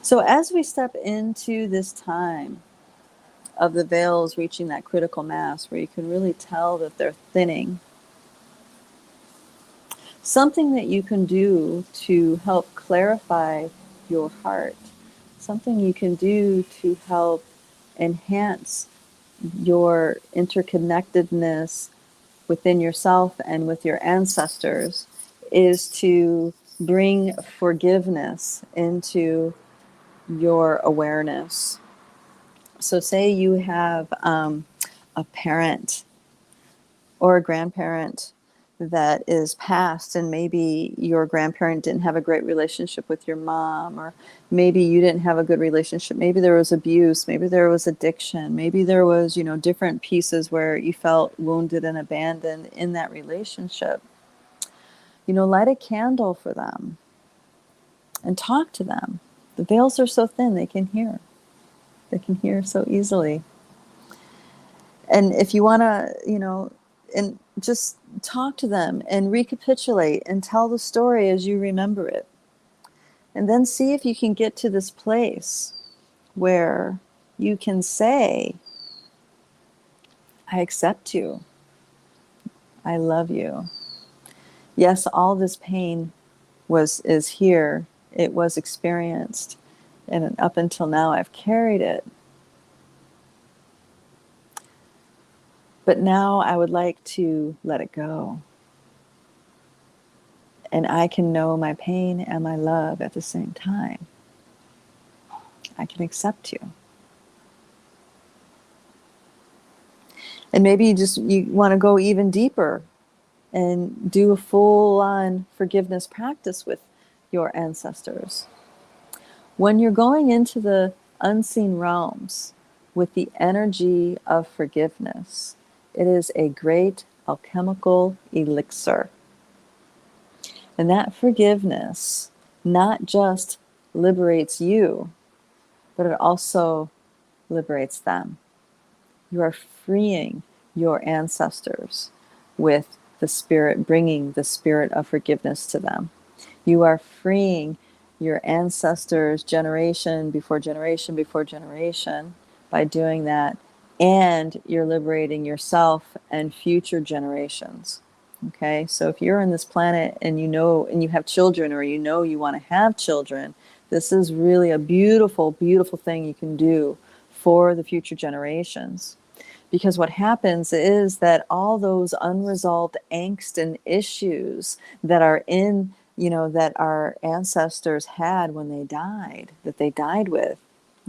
So as we step into this time of the veils reaching that critical mass where you can really tell that they're thinning, something that you can do to help clarify your heart, something you can do to help enhance your interconnectedness within yourself and with your ancestors, is to bring forgiveness into your awareness. So say you have a parent or a grandparent that is passed, and maybe your grandparent didn't have a great relationship with your mom, or maybe you didn't have a good relationship. Maybe there was abuse, maybe there was addiction, maybe there was, different pieces where you felt wounded and abandoned in that relationship. Light a candle for them and talk to them. The veils are so thin, they can hear. They can hear so easily. And if you want to, and just talk to them and recapitulate and tell the story as you remember it. And then see if you can get to this place where you can say, I accept you. I love you. Yes, all this pain is here. It was experienced. And up until now, I've carried it. But now I would like to let it go. And I can know my pain and my love at the same time. I can accept you. And maybe you want to go even deeper and do a full-on forgiveness practice with your ancestors. When you're going into the unseen realms with the energy of forgiveness, it is a great alchemical elixir. And that forgiveness not just liberates you, but it also liberates them. You are freeing your ancestors with the spirit, bringing the spirit of forgiveness to them. You are freeing your ancestors generation before generation before generation by doing that. And you're liberating yourself and future generations. Okay, so if you're on this planet and and you have children, or you want to have children, this is really a beautiful, beautiful thing you can do for the future generations. Because what happens is that all those unresolved angst and issues that are that our ancestors had when they died, that they died with,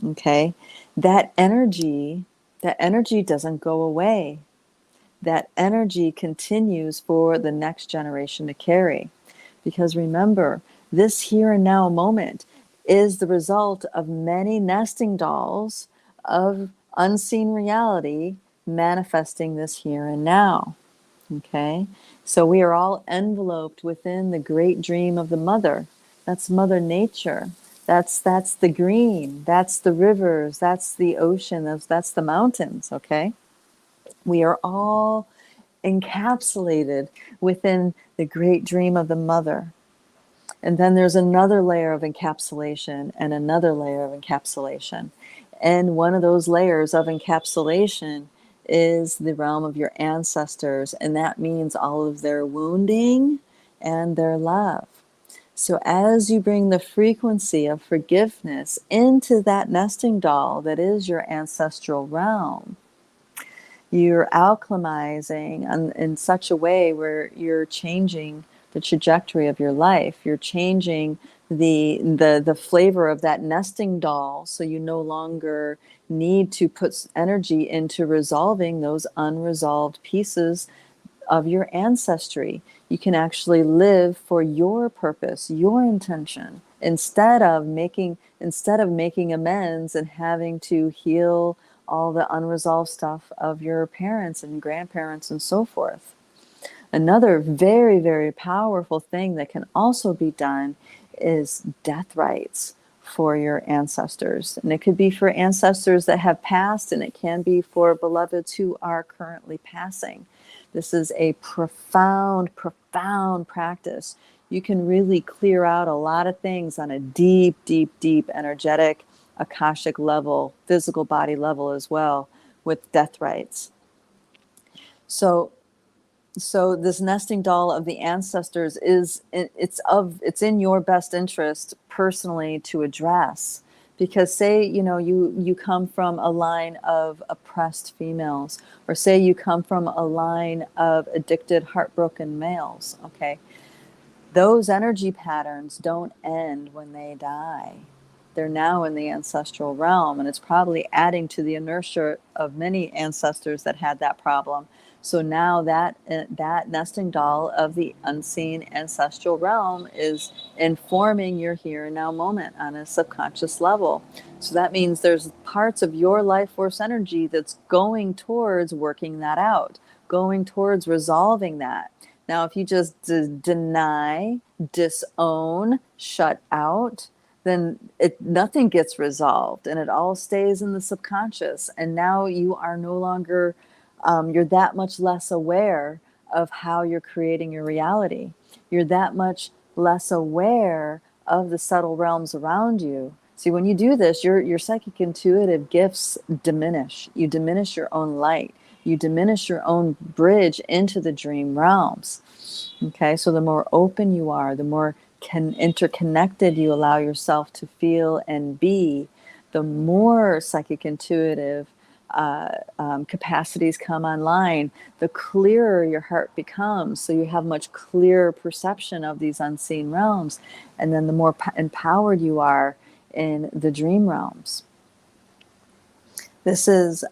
okay, that energy doesn't go away. That energy continues for the next generation to carry. Because remember, this here and now moment is the result of many nesting dolls of unseen reality manifesting this here and now. Okay? So we are all enveloped within the great dream of the mother. That's Mother Nature. That's the green. That's the rivers. That's the ocean. That's the mountains. Okay? We are all encapsulated within the great dream of the mother. And then there's another layer of encapsulation and another layer of encapsulation. And one of those layers of encapsulation is the realm of your ancestors. And that means all of their wounding and their love. So as you bring the frequency of forgiveness into that nesting doll that is your ancestral realm, you're alchemizing in such a way where you're changing the trajectory of your life. You're changing the flavor of that nesting doll, so you no longer need to put energy into resolving those unresolved pieces of your ancestry. You can actually live for your purpose, your intention, instead of making amends and having to heal all the unresolved stuff of your parents and grandparents and so forth. Another very, very powerful thing that can also be done is death rites for your ancestors. And it could be for ancestors that have passed, and it can be for beloveds who are currently passing. This is a profound, profound practice. you can really clear out a lot of things on a deep, deep, deep energetic, akashic level, physical body level as well, with death rites. So this nesting doll of the ancestors it's in your best interest personally to address, because say you come from a line of oppressed females, or say you come from a line of addicted, heartbroken males. Okay, those energy patterns don't end when they die. They're now in the ancestral realm, and it's probably adding to the inertia of many ancestors that had that problem. So now that nesting doll of the unseen ancestral realm is informing your here and now moment on a subconscious level. So that means there's parts of your life force energy that's going towards working that out, going towards resolving that. Now, if you just deny, disown, shut out, then nothing gets resolved, and it all stays in the subconscious. And now you are no longer, you're that much less aware of how you're creating your reality. You're that much less aware of the subtle realms around you. See, when you do this, your psychic intuitive gifts diminish. You diminish your own light. You diminish your own bridge into the dream realms. Okay, so the more open you are, the more interconnected you allow yourself to feel and be, the more psychic intuitive capacities come online, the clearer your heart becomes. So you have much clearer perception of these unseen realms, and then the more empowered you are in the dream realms. This is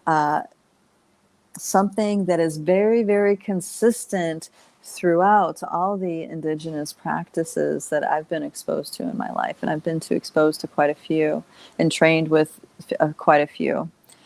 something that is very, very consistent throughout all the indigenous practices that I've been exposed to in my life. And I've been exposed to quite a few and trained with quite a few.